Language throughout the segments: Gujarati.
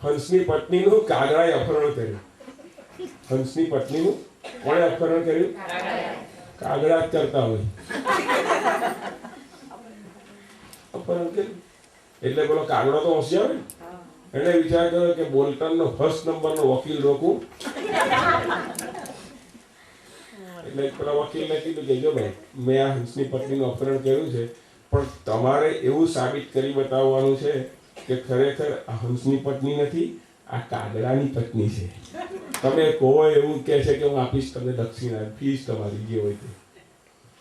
હંસની પત્નીનું કાગડાએ અપહરણ કર્યું. હંસની પત્નીનું કોણે અપહરણ કર્યું? કાગડા જ કરતા હોય. અપહરણ કર્યું એટલે પેલો કાગડો તો હોશિયાર ને, એને વિચાર કર્યો કે બોલ્ટનનો ફર્સ્ટ નંબરનો વકીલ રોકું. એટલે પેલા વકીલને કીધું કે જો ભાઈ, મેં આ હંસની પત્નીનું અપહરણ કર્યું છે, પણ તમારે એવું સાબિત કરી બતાવવાનું છે કે ખરેખર આ હંસની પત્ની નથી, આ કાગડાની પત્ની છે. તમે કહો એવું કહે છે કે હું આપીશ તમને દક્ષિણા, ફીસ તમારી જે હોય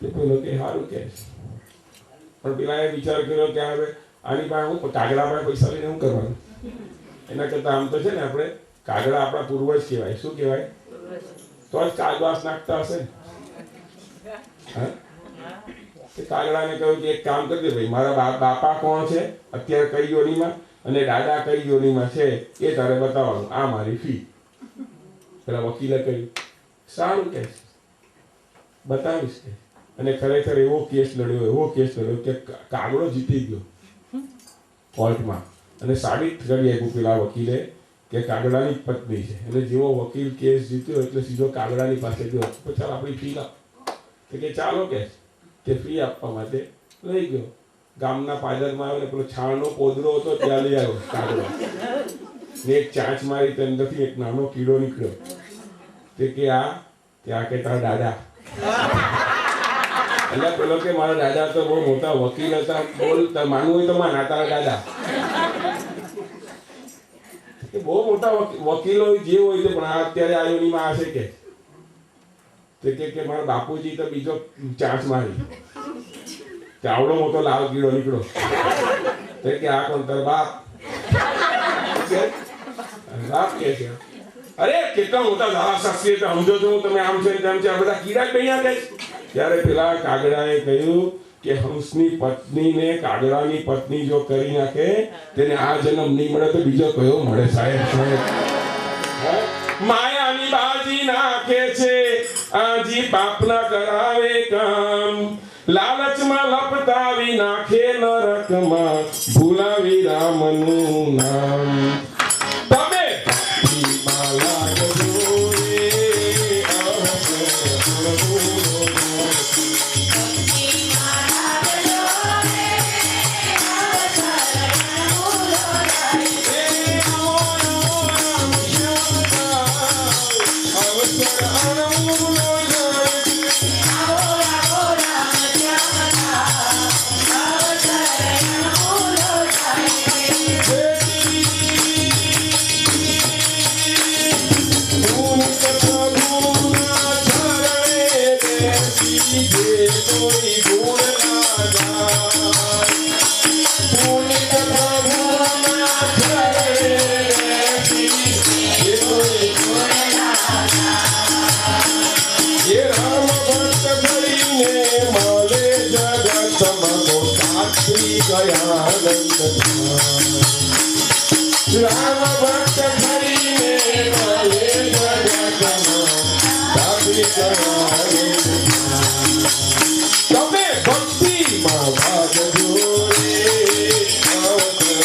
તે પેલો કે સારું કહે છે. પણ પેલા એ વિચાર કર્યો કે હવે આની પાસે હું કાગડા પાસે પૈસા લઈને શું કરવાનું? એના કરતાં આમ તો છે ને, આપણે કાગડા આપણા પૂર્વજ કહેવાય. શું કહેવાય? તો જ કાગવાસ નાખતા હશે ને. હા, કાગડાને કહ્યું કે એક કામ કરી દે ભાઈ, મારા બાપા કોણ છે, અત્યારે કઈ યોનીમાં, અને દાદા કઈ યોનીમાં છે, એ તારે બતાવવાનું. આ મારી ફી. પેલા વકીલે કહ્યું સારું કે બતાવીશ કે. અને ખરેખર એવો કેસ લડ્યો કે કાગડો જીતી ગયો કોર્ટમાં, અને સાબિત કરી આપ્યું પેલા વકીલે કે કાગડાની પત્ની છે. અને જેવો વકીલ કેસ જીત્યો એટલે સીધો કાગડાની પાસે ગયો. પછી આપણી ફી લાવ કે ચાલો કે ફી આપવા માટે લઈ ગયો. ગામના પાદરમાં આવ્યો ને પેલો છાણનો પોદરો હતો, ત્યાં લઈ આવ્યો કાગડો. ને એક ચાંચ મારી તો અંદરથી એક નાનો કીડો નીકળ્યો. તે કે આ ત્યાં કે તારા દાદા. એટલે પેલો કે મારા દાદા તો બહુ મોટા વકીલ હતા. બોલ, માનવું હોય તો માના, તારા દાદા બહુ મોટા વકીલો જે હોય છે, પણ અત્યારે આ યોનીમાં આ છે કે મારા બાપુજી તો બીજો ચાંચ મારી, આવડો મોટો લાલ કીડો નીકળો. કે આ કોણ? તારા બાપ. બાપ કે છે અરે કેટલા મોટા ધારાશાસ્ત્રી હતા, સમજો છો તમે, આમ છે તેમ છે, આ બધા કીડા જ બન્યા છે. ત્યારે પેલા કાગડાએ કહ્યું કે હંસની પત્નીને કાગડાની પત્ની જો કરી નાખે, તેને આ જન્મ નહીં મળે તો બીજો કયો મળે સાહેબ? માયાની બાજી નાખે છે, આજી પાપના કરાવે કામ, લાલચમાં લપટાવી નાખે નરકમાં, ભૂલાવી રામનું નામ. તમે રામ ભક્ત કરીને મળે જગતમાં, તમે ભક્તિમાં ભાગજો રે, અવતર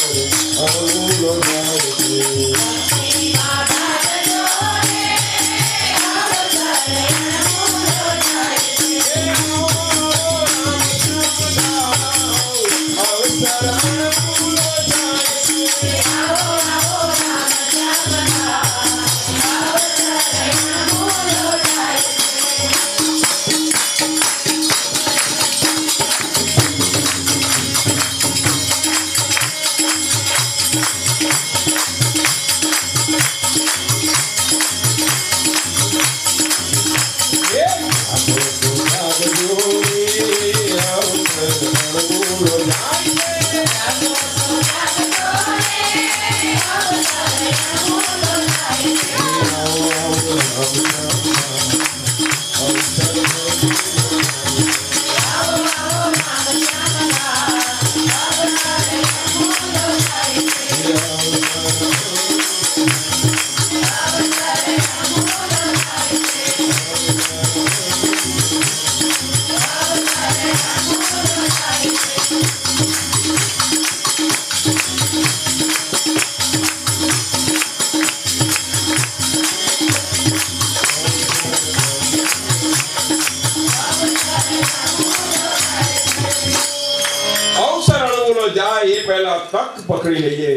પહેલા તક પકડી લઈએ.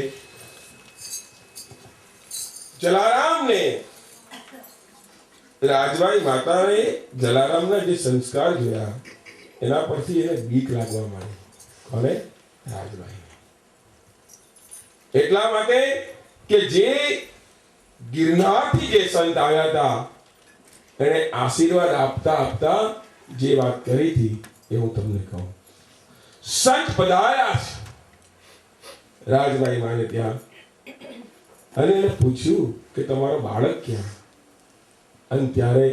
જલારામને રાજબાઈ માતાએ જલારામના જે સંસ્કાર જોયા એના પરથી એને બીક લાગવા માંડી. કોને? રાજબાઈ. એટલા માટે કે જે ગિરનારથી જે સંત આવ્યા હતા એને આશીર્વાદ આપતા આપતા જે વાત કરી હતી એ હું તમને કહું. સંત પધાર્યા છે રાજબાઈ માને ત્યાં અને એને પૂછ્યું કે તમારો બાળક ક્યાં? અને ત્યારે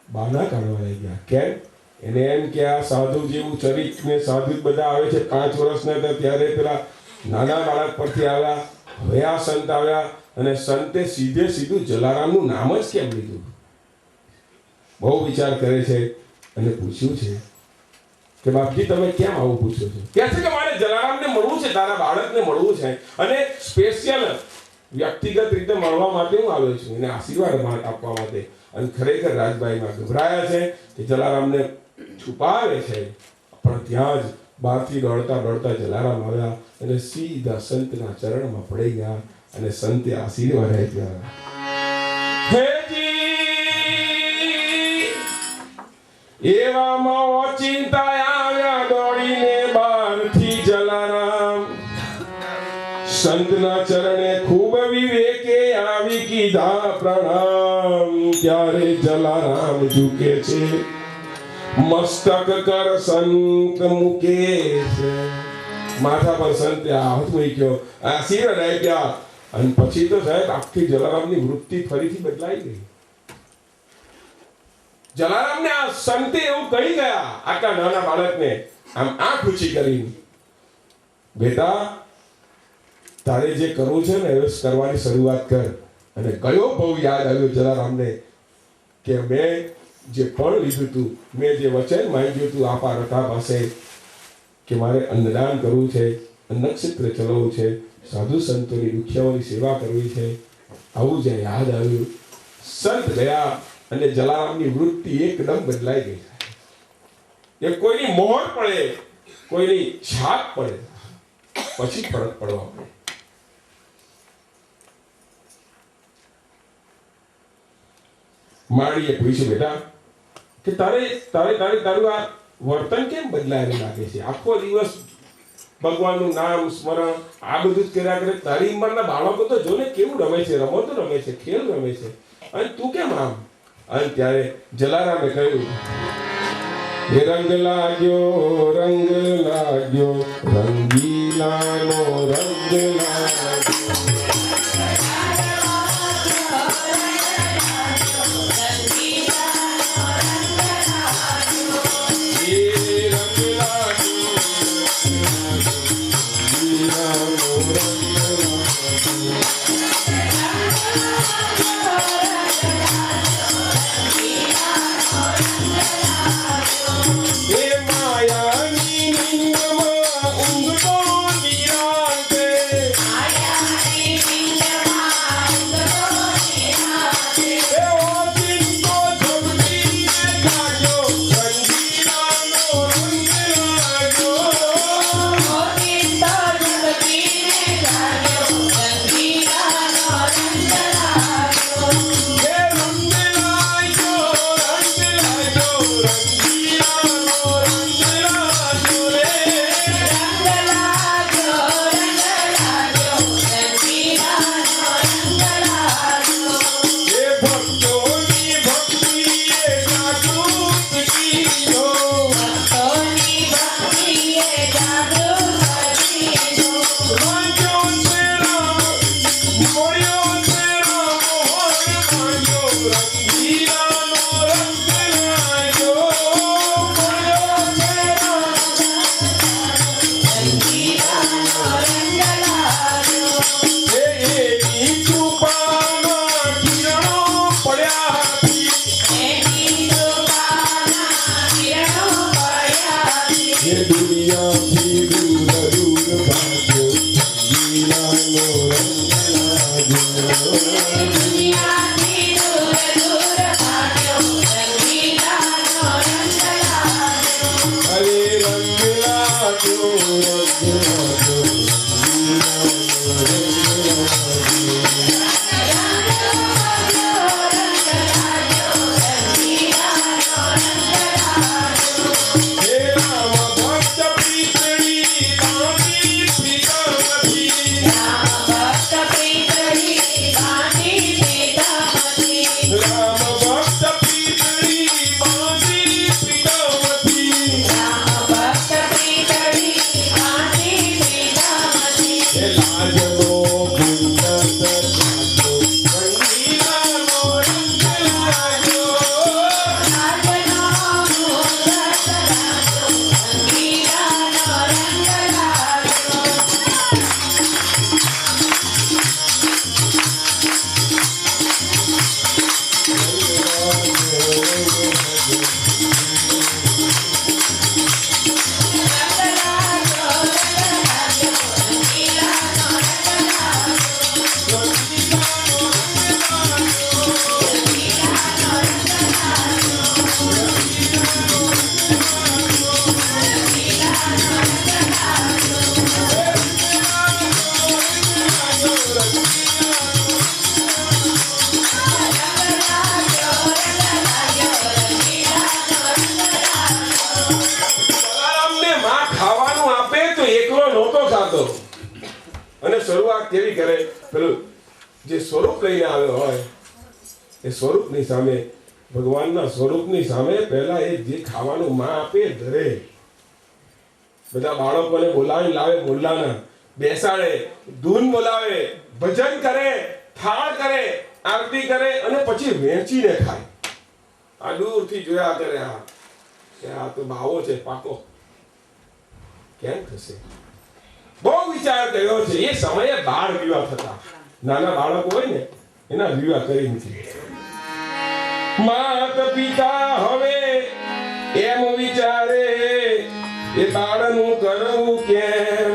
બાના કાઢવા લઈ ગયા. કેમ? એને એમ કે આ સાધુ જેવું ચરિત્ર ને સાધુ બધા આવે છે 5 વર્ષના હતા ત્યારે પેલા નાના બાળક પરથી આવ્યા. હવે આ સંત આવ્યા અને સંતે સીધે સીધું જલારામનું નામ જ કેમ લીધું? બહુ વિચાર કરે છે અને પૂછ્યું છે કે બાપજી તમે કેમ આવું પૂછો છો? કહે છે કે મારે જલારામને મળવું છે, તારા બાળકને મળવું છે અને સ્પેશિયલ વ્યક્તિગત રીતે મળવા માટે હું આવ્યો છું, એને આશીર્વાદ આપવા માટે. અને ખરેખર રાજબાઈમાં ગભરાયા છે કે જલારામને છુપાવે છે, પણ ત્યાં જ બહારથી દોડતા દોડતા જલારામ આવ્યા અને સીધા સંતના ચરણમાં પડી ગયા અને સંતે આશીર્વાદ આપ્યા. એવામાં ઓચિંતા આવ્યા દોડીને બહારથી જલારામ. સંતના ચરણે ખૂબ વિવેકે આવી કીધા પ્રણામ. ત્યારે જલારામ ઝૂકે છે, મસ્તક કર સંત મૂકે છે. માથા પર સંતે હાથ મૂક્યો, આશીર્વાદ આપ્યા અને પછી તો સાહેબ આખી જલારામની વૃત્તિ ફરીથી બદલાઈ ગઈ. જલારામને આ સંતે એવું કહી ગયા આટલા નાના બાળકને, આમ આંખ ઊંચી કરીને, બેટા તારે જે કરવું છે ને એ કરવાની શરૂઆત કર. અને કયો બહુ યાદ આવ્યો જલારામને કે મેં જે પણ લીધું હતું, મેં જે વચન માંગ્યું હતું આપા રથા પાસે કે મારે અન્નદાન કરવું છે, નક્ષત્ર ચલાવવું છે, સાધુ સંતોની દુખિયાઓની સેવા કરવી છે, આવું જે યાદ આવ્યું, સંત ગયા અને જલારામની વૃત્તિ એકદમ બદલાઈ ગઈ. એ કોઈની મોહર પડે, કોઈની છાપ પડે પછી ફરક પડવા પડે. માળીએ પૂછ્યું, બેટા કે તારું આ વર્તન કેમ બદલાયેલું લાગે છે? આખો દિવસ ભગવાનનું નામ સ્મરણ આ બધું જ કર્યા કરે. તારી ઉંમરના બાળકો તો જોને કેવું રમે છે, રમતો રમે છે, ખેલ રમે છે, અને તું કેમ આમ? અને ત્યારે જલારામે કહ્યું, રંગ લાગ્યો રંગીલાનો રંગ લાગ્યો. અને શરૂઆત કેવી કરે, પેલું જે સ્વરૂપ લઈને આવ્યો હોય એ સ્વરૂપની સામે, ભગવાનના સ્વરૂપની સામે પહેલા એ જે ખાવાનું માં આપે ધરે. બધા બાળકોને બોલાવી લાવે, બોલાના બેસાડે, ધૂન બોલાવે, ભજન કરે, થાળ કરે, આરતી કરે અને પછી વેચીને ખાય. આ દૂરથી જોયા કરે, આ તો બાવો છે પાકો, કેમ થશે? બહુ વિચાર કર્યો છે. એ સમયે બાળ વિવાહ થતા, નાના બાળકો હોય ને એના વિવાહ કરી નથી. માતા પિતા હવે એમ વિચારે એ બાળનું કરવું કેમ,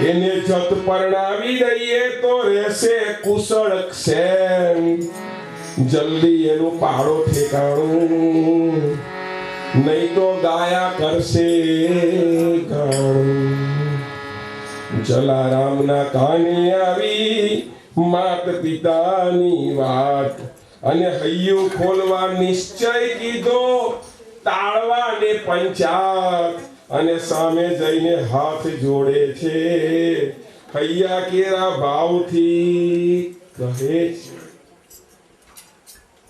એને જત પરણાવી દઈએ તો રહેશે કુશળ ક્ષેમ, જલ્દી એનું પાડો ઠેકાણું, નહીં તો ગાયા કરશે ગાણું. જલારામના કાને આવી માત પિતાની વાત, અને હૈયું ખોલવા નિશ્ચય કીધો, તાળવા ને પંચાત, અને સામે જઈને હાથ જોડે છે, હૈયા કેરા ભાવથી કહે છે.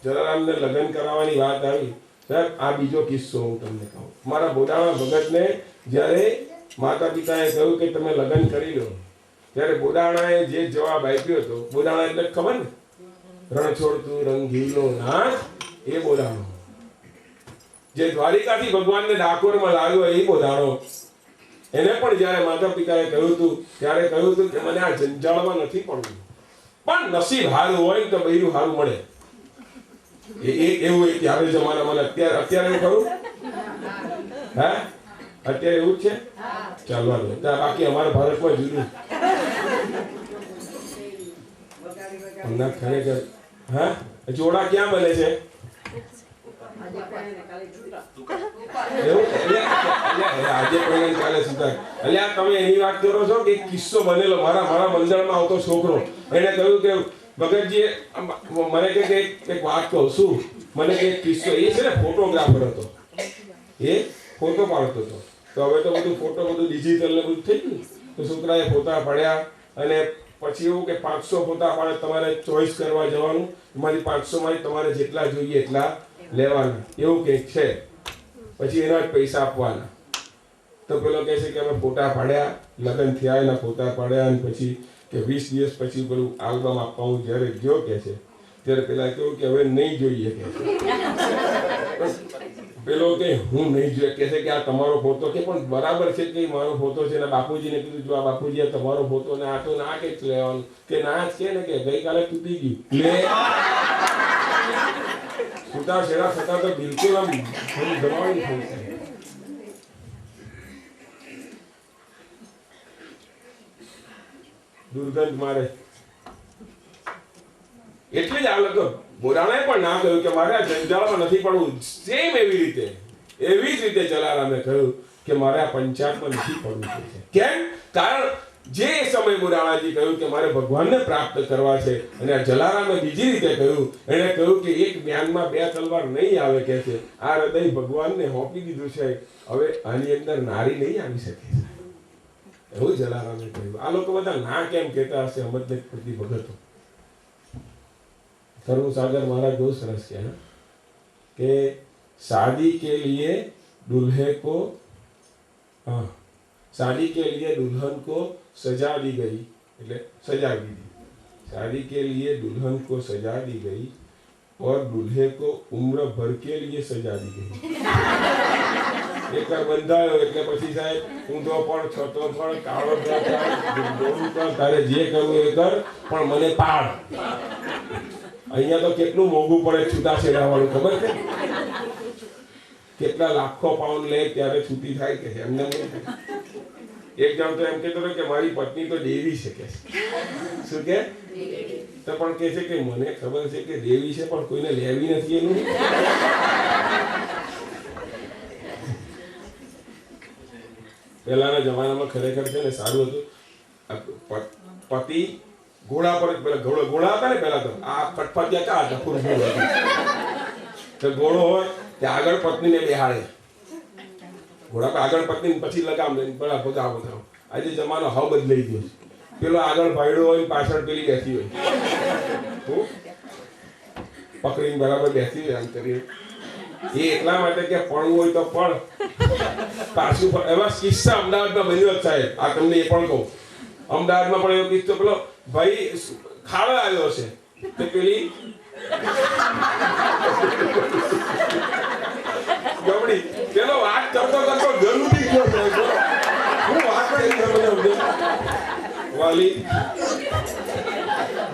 જલારામને લગ્ન કરાવવાની વાત આવી. સાહેબ, આ બીજો કિસ્સો હું તમને કહું. મારા બોડાણા ભગતને જ્યારે માતા પિતાએ કહ્યું કે તમે લગ્ન કરી લો, ત્યારે બોડાણાએ જે જવાબ આપ્યો હતો, બોડાણા એટલે ખબર ને, રણછોડતું રંગીલો નાથ, એ બોડાણો. જે દ્વારિકાથી ભગવાનને ડાકોરમાં લાવ્યો એ બોડાણો. એને પણ જ્યારે માતા પિતાએ કહ્યું હતું ત્યારે કહ્યું હતું કે મને આ જંજાળમાં નથી પડવું, પણ નસીબ સારું હોય તો બૈરું સારું મળે. એવું ત્યારે જમાનામાં. અત્યારે એવું ખરું? હે, અત્યારે એવું જ છે. ચાલવા દો, બાકી અમારા ભારતમાં જુદું. ખરેખર હા, જોડા ક્યાં બને છે? આજે પણ કાલે સુધાર. એટલે તમે એની વાત કરો છો કે કિસ્સો બનેલો. મારા મંડળમાં આવતો છોકરો, એને કહ્યું કે ભગતજી મને કે એક વાત કહું. શું? મને કે કિસ્સો. એ છે ને ફોટોગ્રાફર હતો, એ ફોટો પાડતો હતો. તો હવે તો બધું ફોટો બધું ડિજિટલ ને બધું થઈ ગયું. તો છોકરાએ ફોટા પાડ્યા અને પછી એવું કે 500 ફોટા પાડે, તમારે ચોઈસ કરવા જવાનું, એમાંથી 500 માંથી તમારે જેટલા જોઈએ એટલા લેવાના, એવું કંઈક છે. પછી એના જ પૈસા આપવાના. તો પેલો કહે છે કે અમે ફોટા પાડ્યા, લગ્ન થયા એના ફોટા પાડ્યા, અને પછી કે 20 દિવસ પછી પેલું આલ્બમ આપવા હું જ્યારે ગયો કે છે ત્યારે પેલા કહ્યું કે હવે નહીં જોઈએ કે પેલો કે હું નહીં જોઈએ કે છે કે આ તમારો ફોટો કે પણ બરાબર છે કે મારો ફોટો છે. ને બાપુજીને કીધું જો આ બાપુજી આ તમારો ફોટો ને આ તો ના કે લેવાનું કે ના જ કે ને કે ગઈકાલે તૂટી ગયું લે છૂટા છેડા થતા તો બિલકુલ આમ જમાવી થઈ છે. દુર્ગંધ મારે એટલે જ આ લોકો બોરાણે પણ ના કહ્યું કે મારે આ જંજાળમાં નથી પડવું. સેમ એવી જ રીતે જલારામે કહ્યું કે મારે આ પંચાયતમાં નથી પડવું. કેમ? કારણ જે સમય બોરાણાજી કહ્યું કે મારે ભગવાનને પ્રાપ્ત કરવા છે, અને આ જલારામે બીજી રીતે કહ્યું. એણે કહ્યું કે એક મ્યાનમાં 2 તલવાર નહીં આવે કે છે. આ હૃદય ભગવાનને હોપી દીધું છે, હવે આની અંદર નારી નહીં આવી શકે. એવું જલારામે કહ્યું. આ લોકો બધા ના કેમ કહેતા હશે સમજ નથી પડતી ભગતો. સર્વસાગર महाराज बहुत सरस किया ना कि शादी के लिए दूल्हे को शादी के लिए दुल्हन को सजा दी गई, એટલે सजा दी दी। शादी के लिए दुल्हन को सजा दी गई और दूल्हे को उम्र भर के लिए सजा दी गई। एक વાર બંધાયો એટલે પછી સાહેબ ઊંધો પણ છતો પણ કાળો પણ તારે જે કરવું એ કર પણ મને પાડ। અહીંયા તો કેટલું મોંઘું પડે છૂટાછેડા વાળું ખબર છે? કેટલા લાખો પાઉન્ડ લે ત્યારે છૂટી થાય કે એમને એક જણ તો એમ કહેતો હતો કે મારી પત્ની તો દેવી છે કે શું કે તો પણ કહે છે કે મને ખબર છે કે દેવી છે પણ કોઈને લેવી નથી એનું। પહેલાના જમાનામાં ખરેખર છે ને સારું હતું, પતિ ઘોડા પર પેલા ઘોડા હતા ને પેલા તો આ ફટફટિયા કા હતા પૂરું ઘોડો તો ઘોડો હોય તે આગળ પત્નીને બેહાડે, ઘોડા પર આગળ પત્ની પછી લગામ લઈને પેલા ભગાવો થાવ। આજે જમાનો હાવ બદલાઈ ગયો છે, પેલો આગળ ભાઈડો હોય પાછળ પેલી બેસી હોય પકડીને બરાબર બેસી હોય આમ કરી। એ એટલા માટે કે પડવું હોય તો પણ પાછું એવા કિસ્સા અમદાવાદમાં બન્યો સાહેબ। આ તમને એ પણ કહું, અમદાવાદમાં પણ એવો કિસ્સો, પેલો ભાઈ ખાડો આવ્યો છે તો પેલી ગમડી પેલો વાત કરતો કરતો ઘર ઉઠી ગયો છે। હું વાત કરી મને વાલી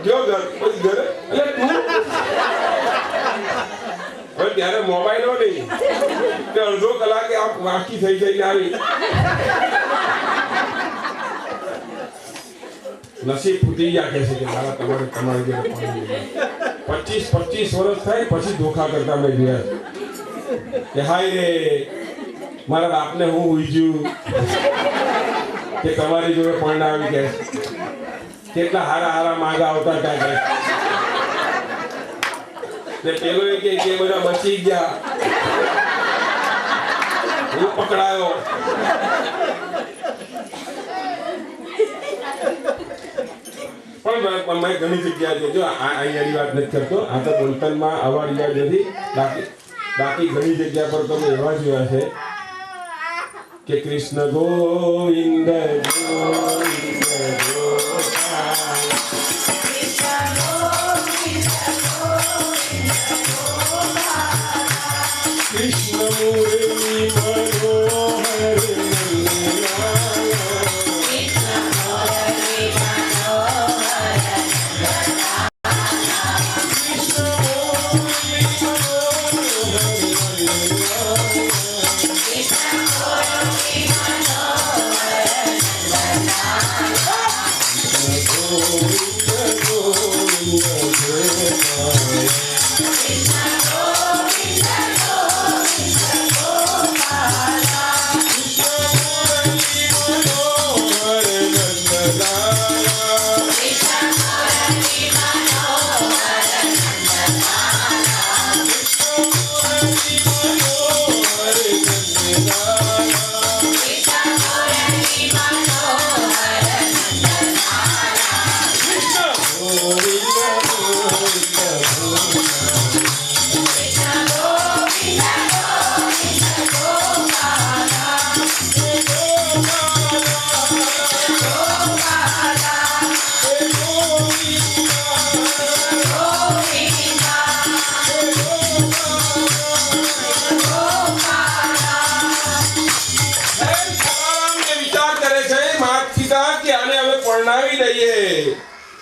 જો ઘર પછી ઘર એટલે તું હવે ત્યારે મોબાઈલ હો નહીં કે અડધો કલાકે આ વાકી થઈ જઈને આવી નસીબ ફૂટી ગયા કે છે કે મારા તમારી જોડે 25 વર્ષ થાય પછી ધોખા કરતા મેં જોયા કે હાય રે મારા બાપને હું ઉઈજ્યું કે તમારી જોડે પણ આવી કે કેટલા હારા માગા આવતા હતા કે પેલો કે બધા બચી ગયા, હું પકડાયો। પણ મેં ઘણી જગ્યાએ જો અહીંયાની વાત નથી કરતો, આ તો બોલતનમાં આવા રિવાજ નથી, બાકી ઘણી જગ્યા પર તમે એવા જોયા છે કે કૃષ્ણ ગોવિંદ ગોવિંદ કૃષ્ણ મુરલી મનોહર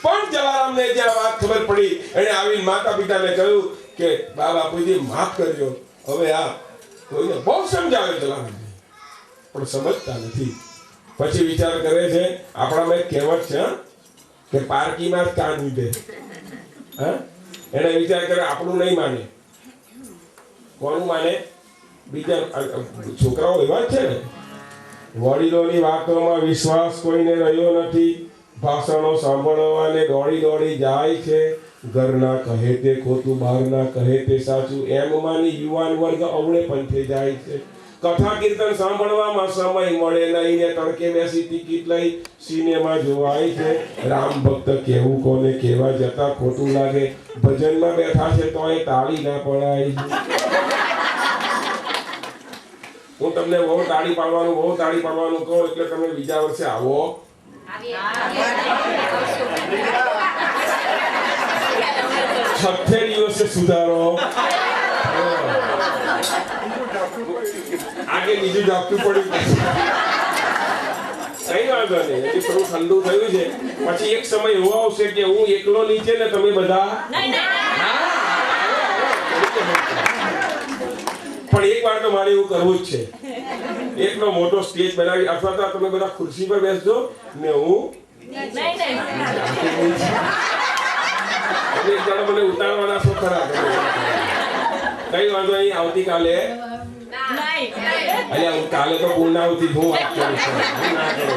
પણ જલારામને જ્યાં વાત ખબર પડી એને આવીને માતા પિતાને કહ્યું કે બાપુજી માફ કરજો। હવે આ કોઈને બહુ સમજાવે જલારામ પણ સમજતા નથી। પછી વિચાર કરે છે, આપણામાં એક કહેવત છે કે પારકીમાં જ કાન ઉડે, એને વિચાર કરે આપણું નહીં માને, કોનું માને? બીજા છોકરાઓ એવા જ છે ને, વડીલોની વાતોમાં વિશ્વાસ કોઈને રહ્યો નથી, ભાષણો સાંભળવાને દોડી જાય છે, ઘરના કહે તે ખોટું, બહારના કહે તે સાચું, એમ માની યુવાન વર્ગ અવળે પંથે જાય છે। કથા કીર્તન સાંભળવામાં સમય મળે નહીં ને તડકે બેસી ટિકિટ લઈ સિનેમા જોવાય છે। રામ ભક્ત કેવું કોને કેવા જતા ખોટું લાગે, ભજનમાં બેઠા છે તોય તાળી ના પડાય। હું તમને બહુ તાળી પાડવાનું કહું એટલે તમે બીજા વર્ષે આવો. છઠ્ઠે દિવસે સુધારો. આગે બીજું ઝાપટું પડ્યું. કઈ વાંધો નહીં, હજી થોડું ઠંડુ થયું છે. પછી એક સમય એવો આવશે કે હું એકલો નીચે ને તમે બધા. પણ એક વાર તો મારે એવું કરવું જ છે. એકનો મોટો સ્ટેજ બનાવી અથવા તો તમે બધા ખુરશી પર બેસજો ને હું એક જણો મને ઉતારવાના છો ખરા. કઈ વાંધો નહીં, આવતીકાલે અલ્યા કાલે તો પૂર્ણાવતી હું વાત કરું છું. ના કરો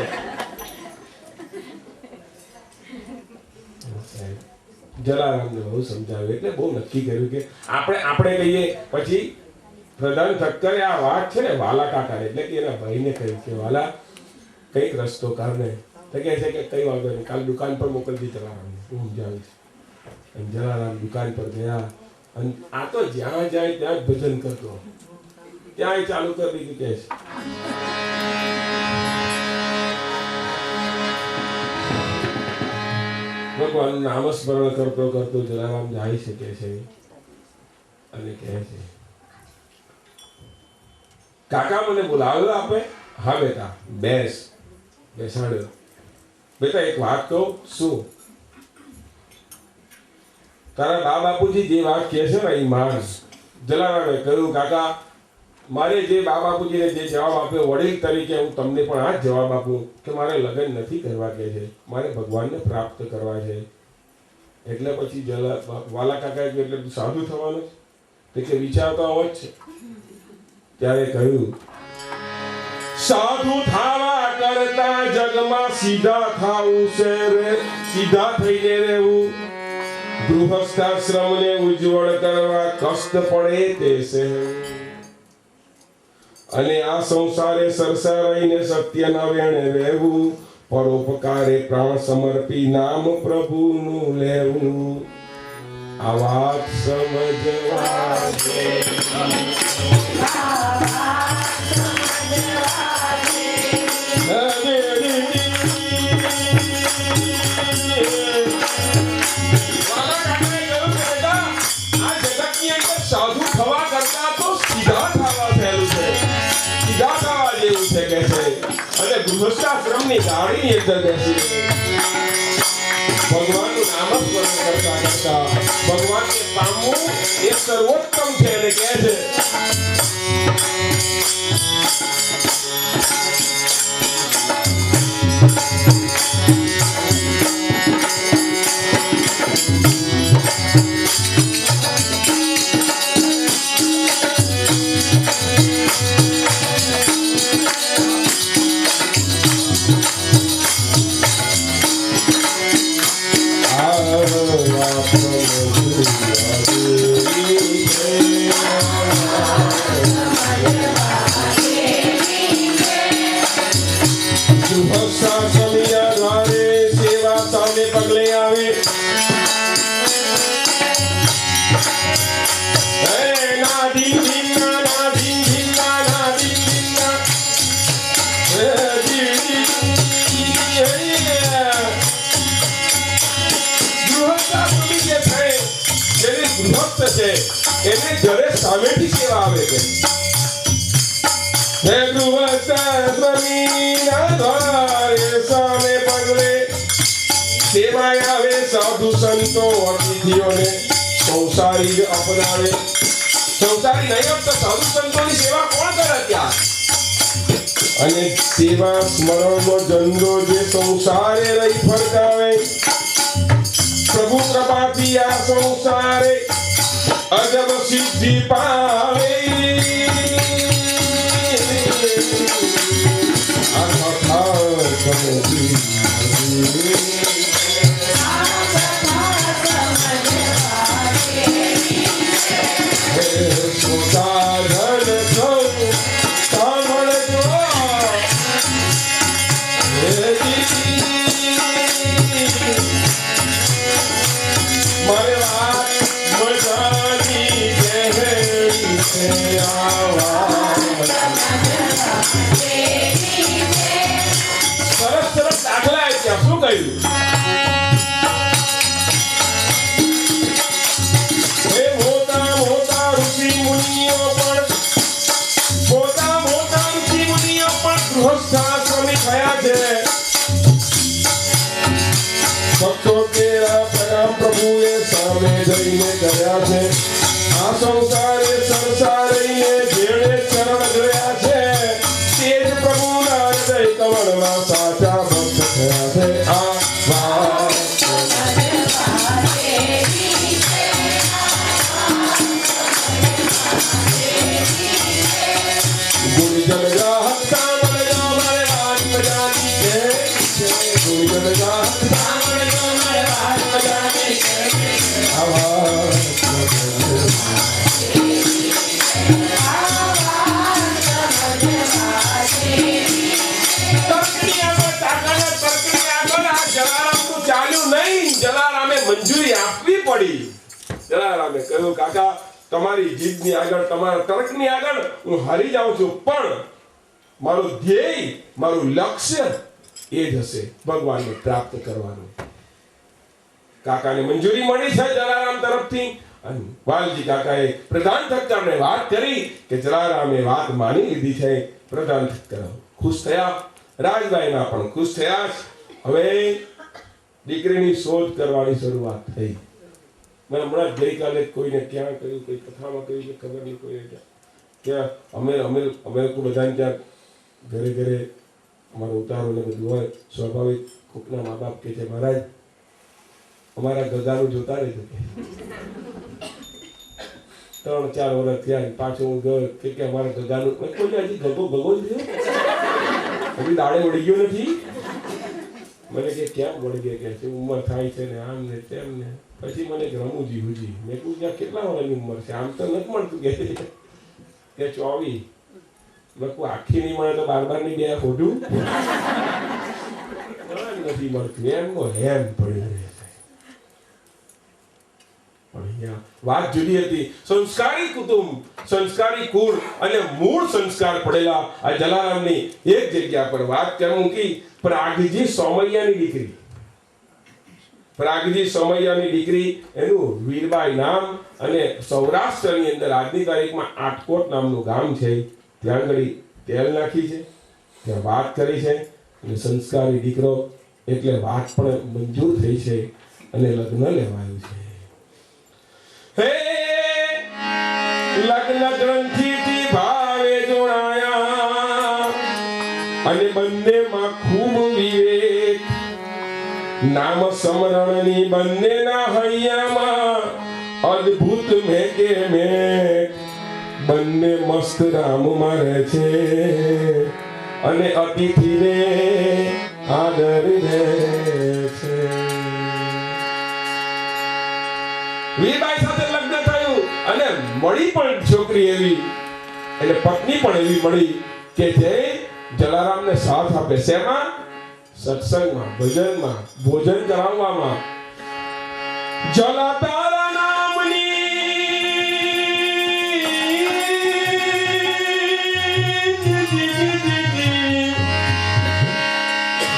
જલારામને બહુ સમજાવ્યું એટલે બહુ નક્કી કર્યું કે આપણે કહીએ પછી પ્રધાન ઠક્કરે આ વાત છે ને વાલા કાકા એટલે કે એના ભાઈને કહ્યું કે વાલા કઈક રસ્તો કાઢને. તો કહે છે કે કઈ વાંધો નહીં, કાલ દુકાન પર મોકલતી જલારામને, હું સમજાવીશ. અને જલારામ દુકાન પર ગયા અને આ તો જ્યાં જાય ત્યાં જ ભજન કરતો, ત્યાં ચાલુ કરી દીધું. કે છે ભગવાનનું નામસ્મરણ કરતો કરતો જલારામ જાય છે કે છે અને કહે છે કાકા મને બોલાવ્યો આપે. હા બેટા બેસ. બેસાડ્યો. બેટા એક વાત કહું. શું? તારા બા બાપુજી જે વાત કહે છે ને એ માન. જલારામે કહ્યું કાકા મારે જે બા બાપુજીને જે જવાબ આપ્યો વડીલ તરીકે હું તમને પણ આ જ જવાબ આપું કે મારે લગ્ન નથી કરવા કે છે, મારે ભગવાનને પ્રાપ્ત કરવા છે. એટલે પછી વાલા કાકા એટલે સાધુ થવાનું છે કે વિચારતા હોય જ છે. ત્યારે કહ્યું સાધુ થાવા કરતા જગમાં સીધા થાવું છે રે, સીધા થઈને રહેવું. ગૃહસ્થાશ્રમને ઉજ્જવળ કરવા કષ્ટ પડે તે છે. અને આ સંસારે સરસારાઈને સત્યના વેણે રહેવું. પરોપકારે પ્રાણ સમર્પી નામ પ્રભુનું લેવું. આ વાત સમજવા દે. સાધુ થવા કરતા તો સીધા થવા થયેલું છે, સીધા થવા જેવું છે કે છે. અને ગૃહસ્થાશ્રમની ગાડીની અંદર બેસી ભગવાનનું નામસ્મરણ કરતા કરતા ભગવાનને પામવું એ સર્વોત્તમ છે. અને કહે છે પગલે આવે. એને ઘરે સામેથી સેવા આવે છે. હે ગૃહસ્થાશ્રમીના દ્વારે સામે પગલે સેવા આવે. સાધુ સંતો અતિથિઓને સંસારી અપનાવે. સંસારી નહીં તો સાધુ સંતોની સેવા કોણ કરે ત્યાં? અને સેવા સ્મરણનો ઝંડો જે સંસારે રહી ફરકાવે. પ્રભુ કૃપાથી આ સંસારે અજબ સિદ્ધિ પાવે. Yeah. ભક્તો તેરા પ્રણામ પ્રભુએ સામે જઈને કર્યા છે આ સંસારે સંસારીને જેણે ચરણ જોયા છે તે જ પ્રભુના હૃદય કમળમાં સાચા ભક્ત થયા છે આ વાત મંજૂરી આપવી પડી. જલારામે કહ્યું કાકા તમારી જીદની આગળ તમારા તર્કની આગળ હું હારી જાઉં છું પણ મારું ધ્યેય મારું લક્ષ્ય એ જ હશે ભગવાનને પ્રાપ્ત કરવાનું. કાકાને મંજૂરી મળી છે જલારામ તરફથી અને વાલજી કાકાએ પ્રધાન ઠક્કરને વાત કરી કે જલારામે વાત માની લીધી છે. પ્રધાન ઠક્કર ખુશ થયા, રાજભાઈના પણ ખુશ થયા. હવે દીકરીની શોધ કરવાની શરૂઆત થઈ. મેં હમણાં ગઈકાલે કોઈને ક્યાં કહ્યું, કોઈ કથામાં કહ્યું કે ખબર નહીં કોઈને ક્યાં અમે અમે અમે બધાને ત્યાં ઘરે ઘરે અમારો ઉતારો ને બધું હોય સ્વાભાવિક. કોકના મા બાપ કે છે મહારાજ અમારા ગગાનું જોતા રહેજો. 3-4 વર્ષ થયા પાછું હું ગયો કે અમારા ગગાનું કોઈ હજી ગગો જ થયો હજી દાડે વળી ગયો નથી. મને કે ક્યાં વળી ગયા કે ઉંમર થાય છે ને આમ ને તેમ ને. પછી મને રમૂજી હુજી મેં કહ્યું ત્યાં કેટલા વર્ષની ઉંમર છે? આમ તો નથી મળતું કે 24. લખું આખી નહીં મળે તો 12-12 ની 2 ખોટું નથી મળતું. એમનો હેમ પડ્યો રહે છે. પણ અહીંયા વાત જુદી હતી. સંસ્કારી કુટુંબ, સંસ્કારી કુળ અને મૂળ સંસ્કાર પડેલા આ જલારામની એક જગ્યા પર વાત કરવા મૂકી. પ્રાગજી સોમૈયાની દીકરી, પ્રાગજી સોમૈયાની દીકરી, એનું વીરબાઈ નામ અને સૌરાષ્ટ્રની અંદર આજની તારીખમાં આટકોટ નામનું ગામ છે. ત્યાં આગળ તેલ નાખી છે, ત્યાં વાત કરી છે અને સંસ્કારી દીકરો એટલે વાત પણ મંજૂર થઈ છે અને લગ્ન લેવાયું છે. હે લગ્ન ગ્રંથિથી ભાવે જોડાયા અને બંનેમાં ખૂબ વિવેક. નામ સમરણની બંનેના હૈયામાં અદ્ભુત મેકે મેક. બંને મસ્ત રામમાં રહે છે અને અતિથિને આદર દે છે. વીરબાઈ સાથે લગ્ન થયું અને મળી પણ છોકરી એવી એટલે પત્ની પણ એવી મળી કે જે જલારામને સાથ આપે. શેમાં? સત્સંગમાં, ભજનમાં, ભોજન કરાવવામાં. જલાતારા નામની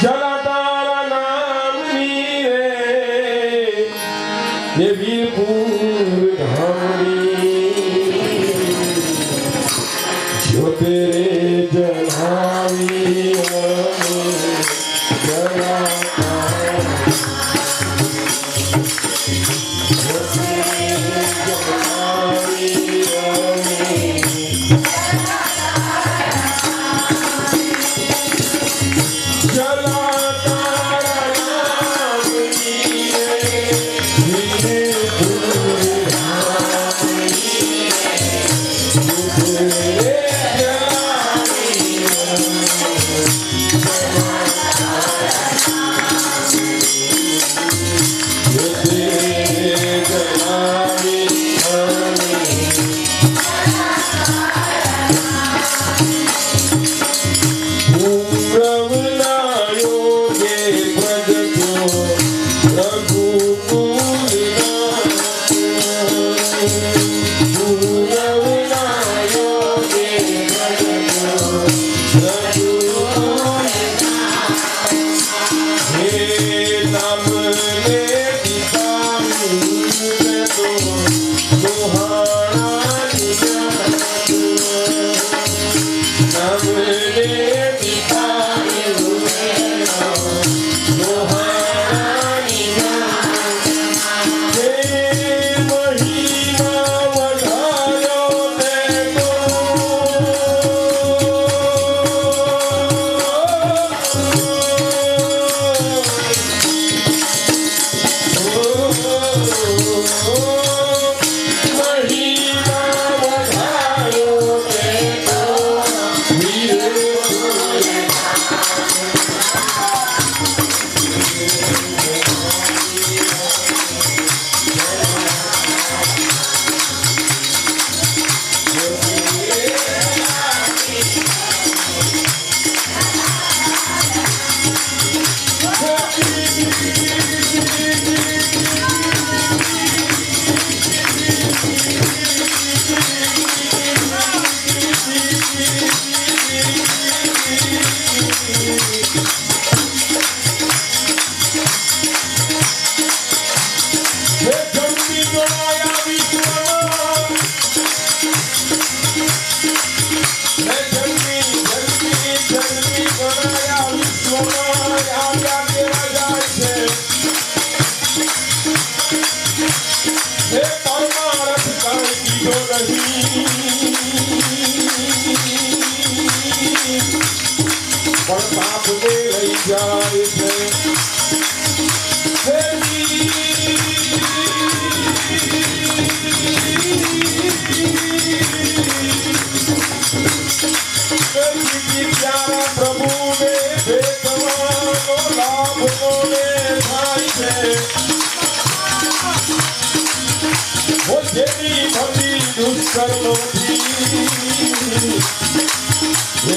જલાતારા નામની રે ये वीरपुर धामनी जो तेरे जनावी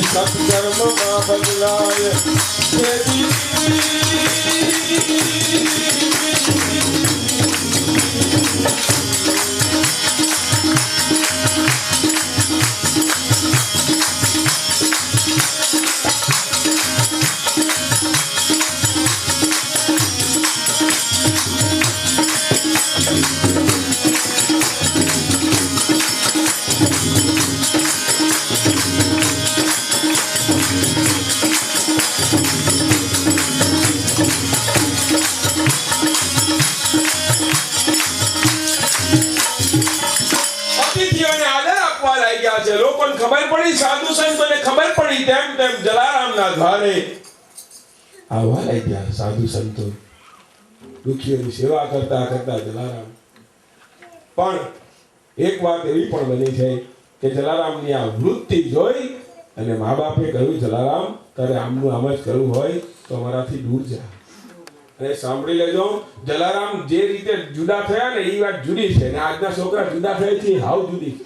सत्कर्म बदलाय खबर पड़ी साधु संत ने खबर पड़ी तेम तेम जलाराम ना घरे आवा लई गया साधु संतो दुखियोની સેવા કરતા કરતા જલારામ પણ એક વાત એવી પણ બની છે કે જલારામની આ વૃત્તિ જોઈ અને મા બાપે કહ્યું જલારામ તારે આમનું આમ જ કરવું હોય તો અમારાથી દૂર જા અને સાંભળી લેજો જલારામ જે રીતે જુદા થયા ને એ વાત જુદી છે અને આજના છોકરા જુદા થાય છે હાવ જુદી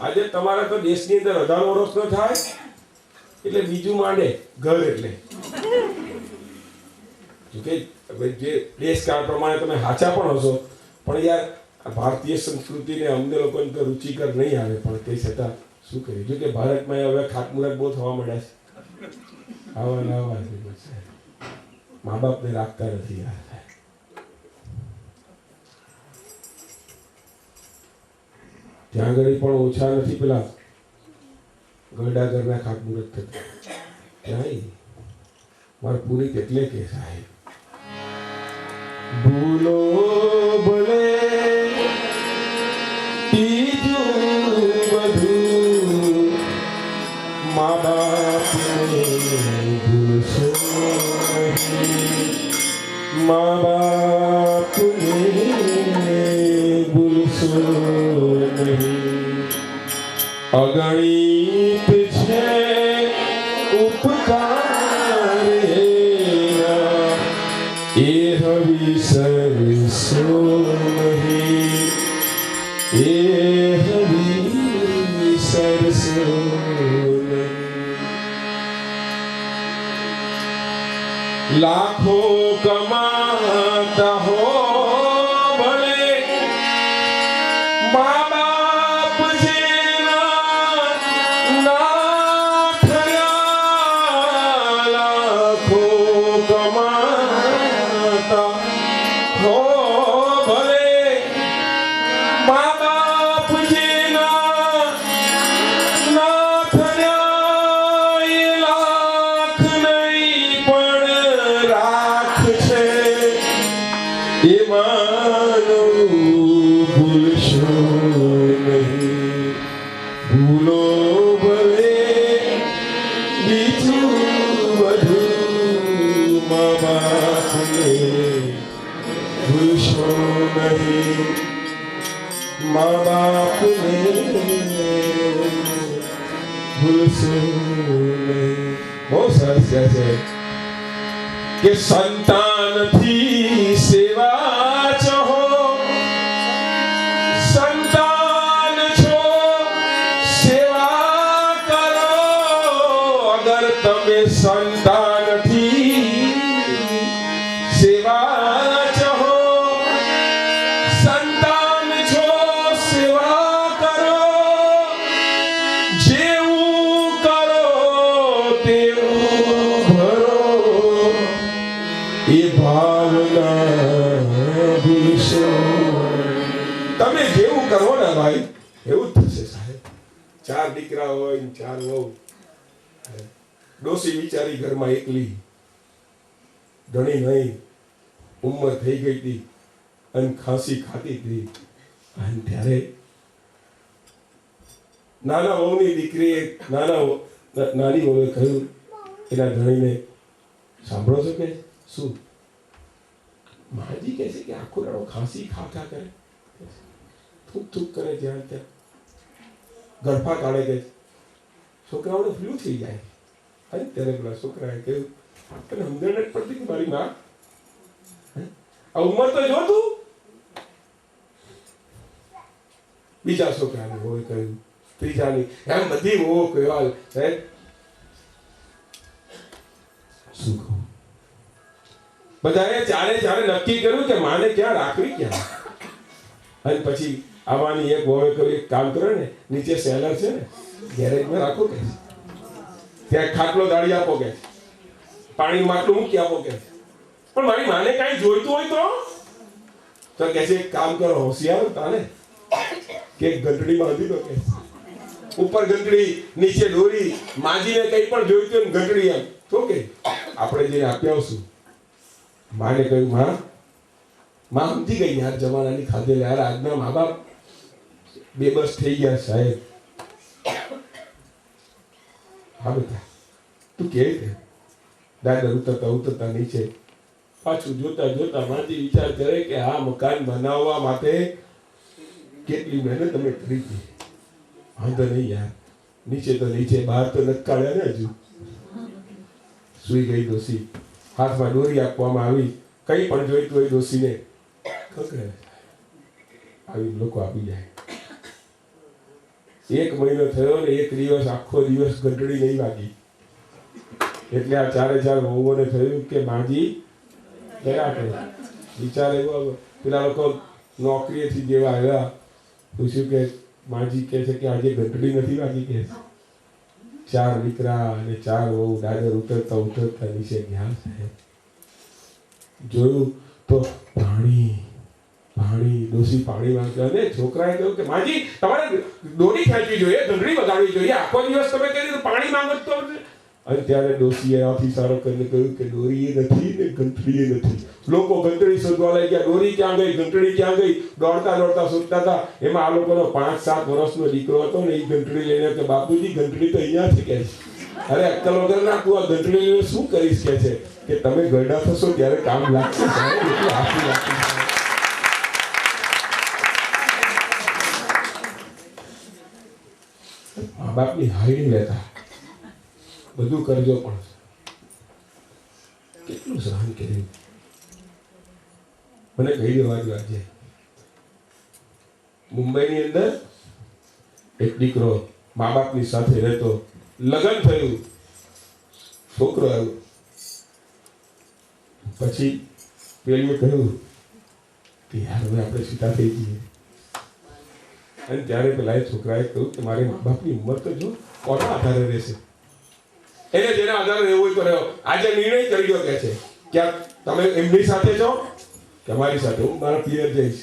આજે તમારે તો દેશની અંદર 18 વર્ષનો થાય એટલે બીજું માંડે ઘર એટલે કે જે દેશકાળ પ્રમાણે તમે સાચા પણ હશો પણ યાર ભારતીય સંસ્કૃતિને અમને લોકોને તો રુચિકર નહીં આવે પણ તે છતાં શું કરીએ જો કે ભારતમાં હવે ખાતમુહૂર્ત બહુ થવા મળ્યા છે આવા મા બાપને રાખતા નથી યાર ત્યાં આગળ પણ ઓછા નથી પેલા ગરડા ઘરના ખાતમુહૂર્ત થતા ત્યાં મારા પુનિત એટલે કે સાહેબ ભૂલો ભલે બીજું બધું મા બાપને ભૂલશો મા બાપને ભૂલશો અગણિત છે ઉપકાર એ વિસરશો નહીં એ વિસરશો નહીં લાખો કમાતા હો ભલે મા બાપ माँ बाप ने भूलशो नहीं बहुत सरस છે કે સંતાનથી સેવા ચાહો સંતાન છો સેવા કરો અગર તમે સંતાનથી એ ભાવના ભૂલશો. તમે જેવું કરો ને ભાઈ એવું જ થશે સાહેબ. 4 દીકરા હોય ને 4 વહુ. ડોસી વિચારી ઘરમાં એકલી, ધણી નહીં, ઉંમર થઈ ગઈ હતી અને ખાંસી ખાતી હતી. અને ત્યારે નાના વહુની દીકરીએ નાની વહુએ કહ્યું એના ધણીને, સાંભળો છો કે શું? માજી કહે છે કે આખો દાડો ખાંસી ખા કરે, થૂક થૂક કરે, જ્યાં ત્યાં ગળફા કાઢે કે છોકરાઓને ફ્લૂ થઈ જાય. અને ત્યારે પેલા છોકરાએ કહ્યું, તને સમજણ નથી પડતી કે મારી માં આ ઉંમર તો જો તું. બીજા છોકરાને હોય કહ્યું, ત્રીજાની, એમ બધી હો કહ્યું. સાહેબ શું કહું? બધાએ ચારે નક્કી કર્યું કે માને ક્યાં રાખવી ક્યાં. અને પછી આવવાની એક વહુએ કહ્યું, એક કામ કરો ને, નીચે સેલર છે ને, ગેરેજમાં રાખો કે ત્યાં ખાટલો ગાડી આપો કે પાણી માટલું મૂકી આપો કે. પણ મારી માને કાંઈ જોઈતું હોય તો કે છે કામ કરો, હોશિયાર તાને કે ઘંટડી બાંધી દો કે ઉપર ઘંટડી નીચે દોરી. માજીને કંઈ પણ જોઈતું હોય ઘંટડી એમ તો કે આપણે જઈને આપી આવશું. માને કહ્યું, માં સમજી ગઈ યાર, જમાનાની ખાધેલ યાર. આજના મા બાપ બેબસ થઈ ગયા સાહેબ. હા બેટા તું કે દાદર ઉતરતા નીચે પાછું જોતા માજી વિચાર કરે કે આ મકાન બનાવવા માટે કેટલી મહેનત અમે કરી હતી. વાંધો નહીં યાર, નીચે તો નીચે, બહાર તો નથી કાઢ્યા ને હજુ. સુઈ ગઈ ડોસી. હાથમાં દોરી આપવામાં આવી. કંઈ પણ જોઈતું હોય ડોસીને ખકડે આવી લોકો આપી જાય. 1 મહિનો થયો ને 1 દિવસ આખો દિવસ ઘંટડી નહીં વાગી. એટલે આ 4 વહુઓને થયું કે માજી ગયા કરે. વિચાર એવો, પેલા લોકો નોકરીએથી જેવા આવ્યા, પૂછ્યું કે માજી કહે છે કે આજે ઘંટડી નથી વાગી કે. 4 દીકરા અને 4 વહુ દાદર ઉતરતા નીચે ગયા સાહેબ. જોયું તો પાણી. ડોસી પાણી માંગે. અને છોકરાએ કહ્યું કે માજી તમારે દોરી ખેંચવી જોઈએ, ઘંટડી વગાડવી જોઈએ, આખો દિવસ તમે કહી પાણી માંગો તો. અને ત્યારે ડોસીએ આથી સારો કરીને કહ્યું કે દોરી એ નથી ને ઘંટડી એ નથી. લોકો ઘંટડી શોધવા લઈ ગયા. દોરી ક્યાં ગઈ, ઘંટડી ક્યાં ગઈ, દોડતા શોધતા હતા. એમાં આ લોકોનો 5-7 વર્ષનો દીકરો હતો ને, એ ઘંટડી લઈને કે બાપુજી ઘંટડી તો અહીંયા છે કે. અરે અક્કલ વગર ના, તું આ ઘંટડી લઈને શું કરીશ કે છે કે તમે ગરડા થશો ત્યારે કામ લાગશે. એટલું હાથું લાગતું. મા બાપની હાઈડ લેતા બધું કરજો, પણ કેટલું સહન કર્યું. મને કહી દેવા દો, આજે મુંબઈની અંદર એક દીકરો મા બાપની સાથે રહેતો, લગ્ન થયું, છોકરો આવ્યો. પછી પેલીએ કહ્યું કે યાર હવે આપણે સીધા થઈ જઈએ. અને ત્યારે પેલા છોકરાએ કહ્યું કે મારે મા બાપની ઉંમર તો જો કોના આધારે રહેશે. એને જેના આધારે રહેવું હોય તો રહ્યો. આજે નિર્ણય કરી દો કે છે કે તમે એમની સાથે જાઓ કે મારી સાથે. હું મારા પિયર જઈશ.